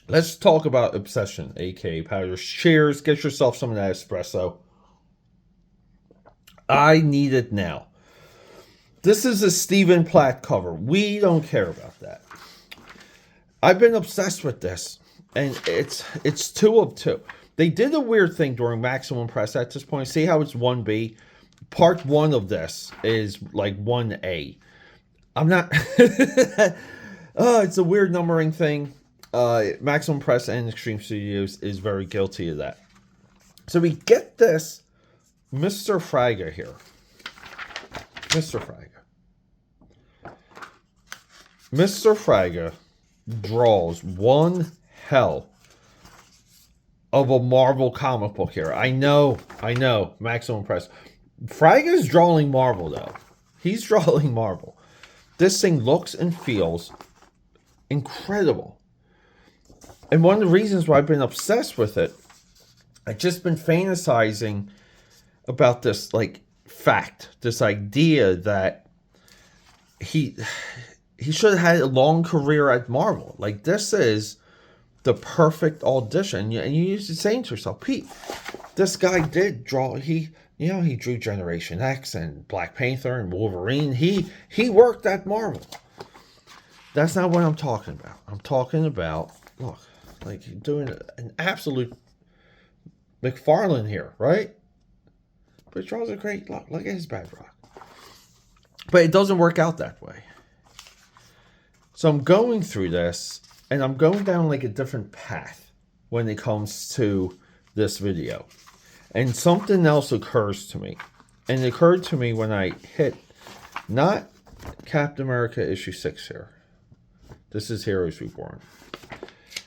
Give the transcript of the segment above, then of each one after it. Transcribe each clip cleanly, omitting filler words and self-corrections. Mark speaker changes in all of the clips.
Speaker 1: Let's talk about Obsession, aka Powders. Cheers. Get yourself some of that espresso. I need it now. This is a Stephen Platt cover. We don't care about that. I've been obsessed with this, and it's 2 of 2. They did a weird thing during Maximum Press at this point. See how it's 1B? Part 1 of this is like 1A. I'm not... it's a weird numbering thing. Maximum Press and Extreme Studios is very guilty of that. So we get this Mr. Fraga here. Mr. Fraga. Mr. Fraga draws one hell of a Marvel comic book here. I know, Maximum Press. Fraga's drawing Marvel, though. He's drawing Marvel. This thing looks and feels incredible. And one of the reasons why I've been obsessed with it, I've just been fantasizing about this, like, fact, this idea that he should have had a long career at Marvel. Like, this is the perfect audition. And you used to saying to yourself, Pete, this guy did draw, he drew Generation X and Black Panther and Wolverine. He worked at Marvel. That's not what I'm talking about. I'm talking about, look, like doing an absolute McFarlane here, right? But he draws a great look. Look at his Bedrock. But it doesn't work out that way. So I'm going through this, and I'm going down like a different path when it comes to this video. And something else occurs to me. And it occurred to me when I hit, not Captain America issue 6 here. This is Heroes Reborn.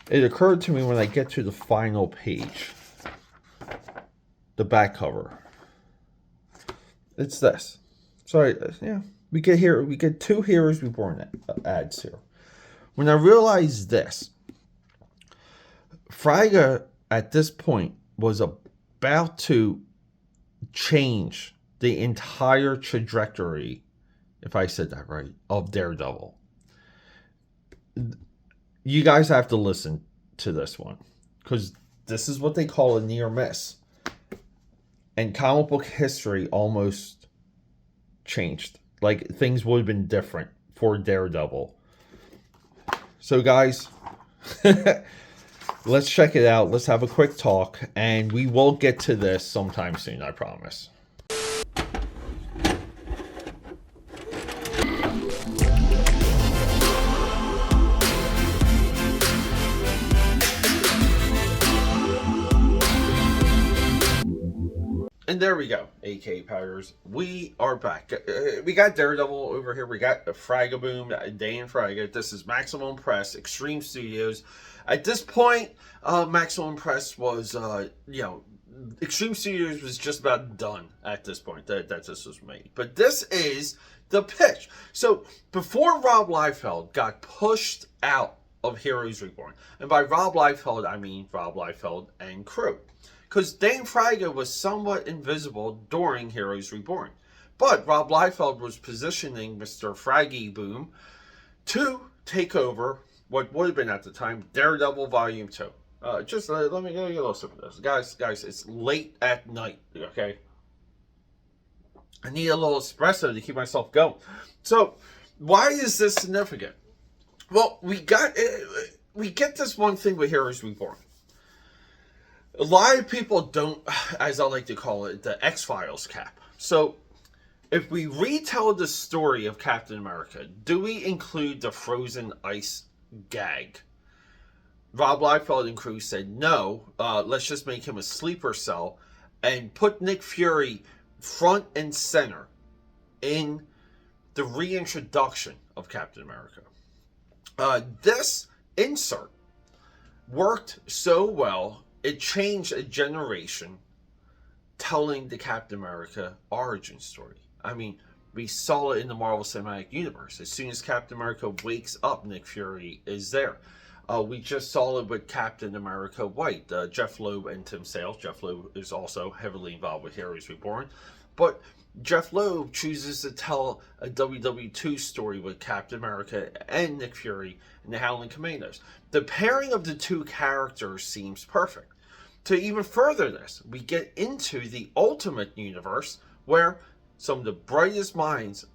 Speaker 1: It occurred to me when I get to the final page. The back cover. It's this. So, we get 2 Heroes Reborn ads here. When I realized this, Fraga at this point was about to change the entire trajectory, if I said that right, of Daredevil. You guys have to listen to this one, because this is what they call a near miss. And comic book history almost changed. Like, things would have been different for Daredevil. So, guys, let's check it out. Let's have a quick talk. And we will get to this sometime soon, I promise. And there we go, AK Powders. We are back. We got Daredevil over here. We got Fraga Boom, Dan Fraga. This is Maximum Press, Extreme Studios. At this point, Maximum Press was, Extreme Studios was just about done at this point. That this was made. But this is the pitch. So, before Rob Liefeld got pushed out of Heroes Reborn, and by Rob Liefeld, I mean Rob Liefeld and crew, because Dan Fraga was somewhat invisible during Heroes Reborn. But Rob Liefeld was positioning Mr. Fraggy Boom to take over what would have been at the time Daredevil Volume 2. Let me get a listen to this. Guys, it's late at night, okay? I need a little espresso to keep myself going. So, why is this significant? Well, we get this one thing with Heroes Reborn. A lot of people don't, as I like to call it, the X-Files cap. So, if we retell the story of Captain America, do we include the frozen ice gag? Rob Liefeld and crew said, no, let's just make him a sleeper cell and put Nick Fury front and center in the reintroduction of Captain America. This insert worked so well, it changed a generation telling the Captain America origin story. I mean, we saw it in the Marvel Cinematic Universe. As soon as Captain America wakes up, Nick Fury is there. We just saw it with Captain America White, Jeff Loeb and Tim Sale. Jeff Loeb is also heavily involved with Heroes Reborn. But Jeff Loeb chooses to tell a WW2 story with Captain America and Nick Fury and the Howling Commandos. The pairing of the two characters seems perfect. To even further this, we get into the Ultimate Universe, where some of the brightest minds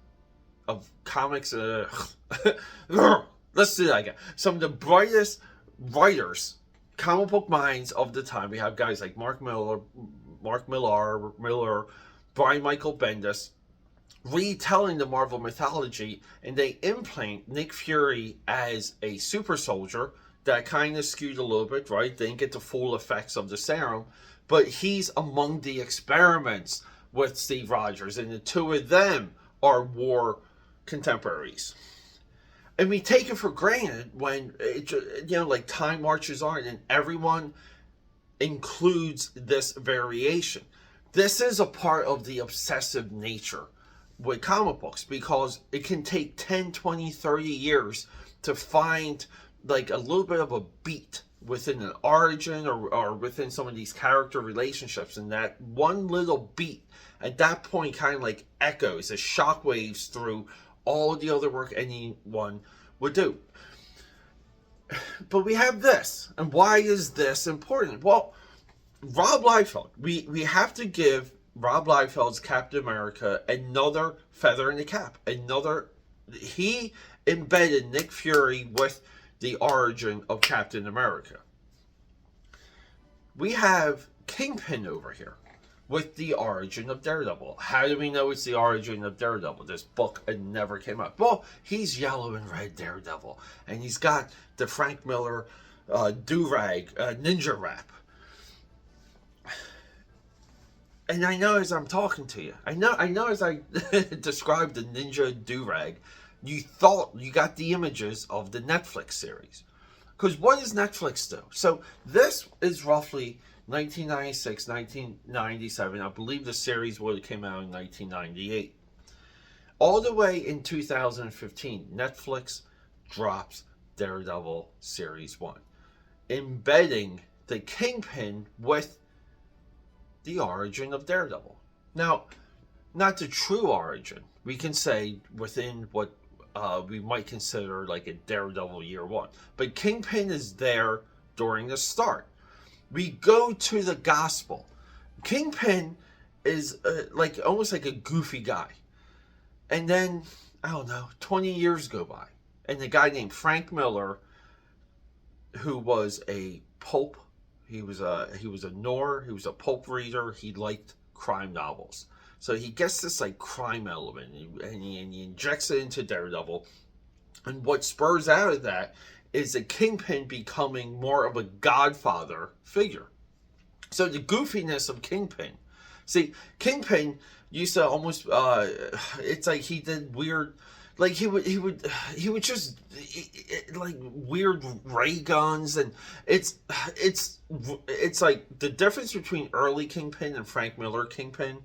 Speaker 1: of comics, let's do that again. Some of the brightest writers, comic book minds of the time. We have guys like Mark Miller, Brian Michael Bendis, retelling the Marvel mythology, and they implant Nick Fury as a super soldier. That kind of skewed a little bit, right? They didn't get the full effects of the serum, but he's among the experiments with Steve Rogers, and the two of them are war contemporaries. And we take it for granted when, like time marches on and everyone includes this variation. This is a part of the obsessive nature with comic books, because it can take 10, 20, 30 years to find like a little bit of a beat within an origin or within some of these character relationships, and that one little beat at that point kind of like echoes as shockwaves through all the other work anyone would do. But we have this, and why is this important? Well, Rob Liefeld, we have to give Rob Liefeld's Captain America another feather in the cap. He embedded Nick Fury with the origin of Captain America. We have Kingpin over here with the origin of Daredevil. How do we know it's the origin of Daredevil? This book never came out. Well, he's yellow and red Daredevil, and he's got the Frank Miller do-rag ninja rap. And I know as I'm talking to you, I know as I described the ninja do-rag, you thought you got the images of the Netflix series. Because what does Netflix do? So this is roughly 1996, 1997. I believe the series would have came out in 1998. All the way in 2015, Netflix drops Daredevil Series 1, embedding the Kingpin with the origin of Daredevil. Now, not the true origin. We can say within what we might consider like a Daredevil year one. But Kingpin is there during the start. We go to the gospel. Kingpin is like almost like a goofy guy. And then, I don't know, 20 years go by. And a guy named Frank Miller, who was a pulp, he was a Nor, he was a pulp reader, he liked crime novels. So he gets this like crime element and he injects it into Daredevil. And what spurs out of that is the Kingpin becoming more of a godfather figure. So the goofiness of Kingpin. See, Kingpin used to almost, it's like he did weird, like he would just, like weird ray guns. And it's like the difference between early Kingpin and Frank Miller Kingpin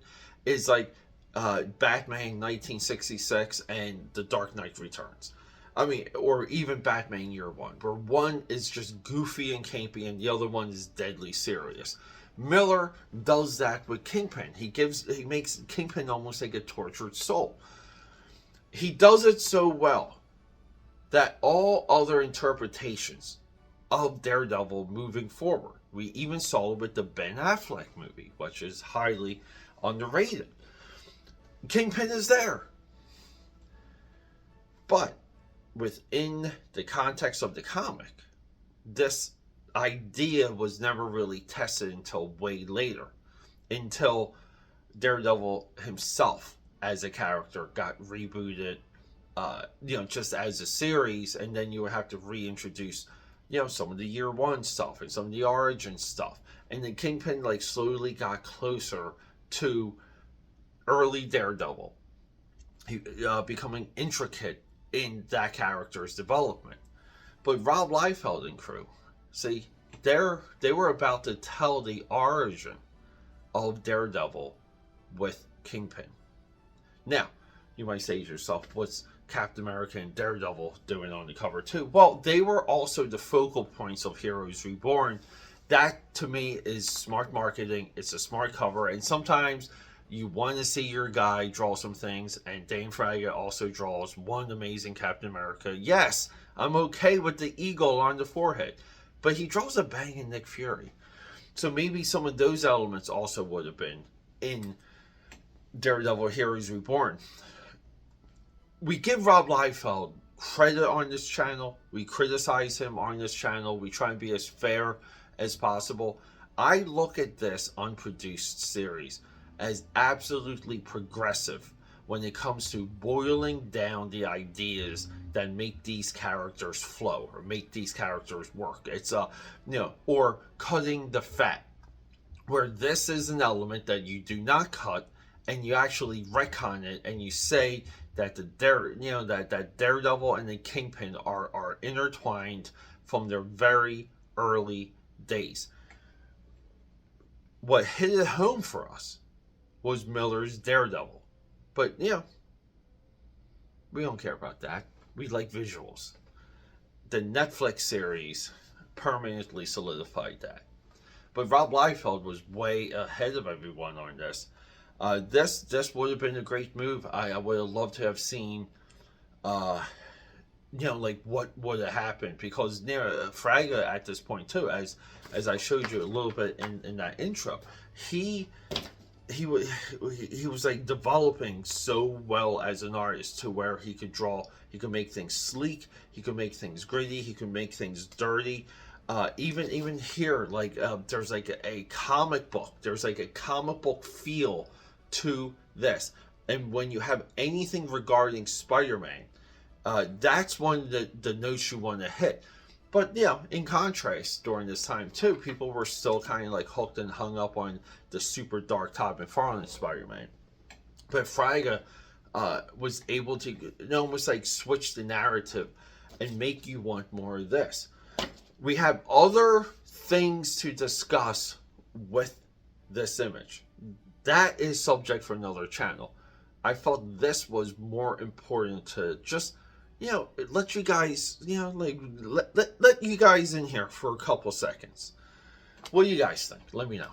Speaker 1: is like Batman 1966 and The Dark Knight Returns. I mean, or even Batman Year One, where one is just goofy and campy and the other one is deadly serious. Miller does that with Kingpin. He makes Kingpin almost like a tortured soul. He does it so well that all other interpretations of Daredevil moving forward, we even saw it with the Ben Affleck movie, which is highly underrated. Kingpin is there. But within the context of the comic, this idea was never really tested until way later. Until Daredevil himself as a character got rebooted, just as a series, and then you would have to reintroduce, some of the year one stuff and some of the origin stuff. And then Kingpin like slowly got closer to early Daredevil, becoming intricate in that character's development. But Rob Liefeld and crew, see, they were about to tell the origin of Daredevil with Kingpin. Now, you might say to yourself, what's Captain America and Daredevil doing on the cover too? Well, they were also the focal points of Heroes Reborn. That, to me, is smart marketing. It's a smart cover. And sometimes You want to see your guy draw some things, and Dane Fraga also draws one amazing Captain America. Yes, I'm okay with the eagle on the forehead, but he draws a banging Nick Fury. So maybe some of those elements also would have been in Daredevil Heroes Reborn. We give Rob Liefeld credit on this channel. We criticize him on this channel. We try and be as fair as possible. I look at this unproduced series as absolutely progressive when it comes to boiling down the ideas that make these characters flow or make these characters work. It's or cutting the fat, where this is an element that you do not cut and you actually retcon it and you say that that Daredevil and the Kingpin are intertwined from their very early days. What hit it home for us was Miller's Daredevil. But, we don't care about that. We like visuals. The Netflix series permanently solidified that. But Rob Liefeld was way ahead of everyone on this. This would have been a great move. I would have loved to have seen, like what would have happened, because Fraga at this point too, as I showed you a little bit in that intro, he was like developing so well as an artist to where he could draw, he could make things sleek, he could make things gritty, he could make things dirty. Even here, like there's like a comic book. There's like a comic book feel to this. And when you have anything regarding Spider-Man, that's one of the notes you want to hit. But in contrast, during this time too, people were still kind of like hooked and hung up on the super dark Todd McFarlane Spider-Man. But Fraga was able to almost like switch the narrative and make you want more of this. We have other things to discuss with this image. That is subject for another channel. I felt this was more important to just, let you guys, let you guys in here for a couple seconds. What do you guys think? Let me know.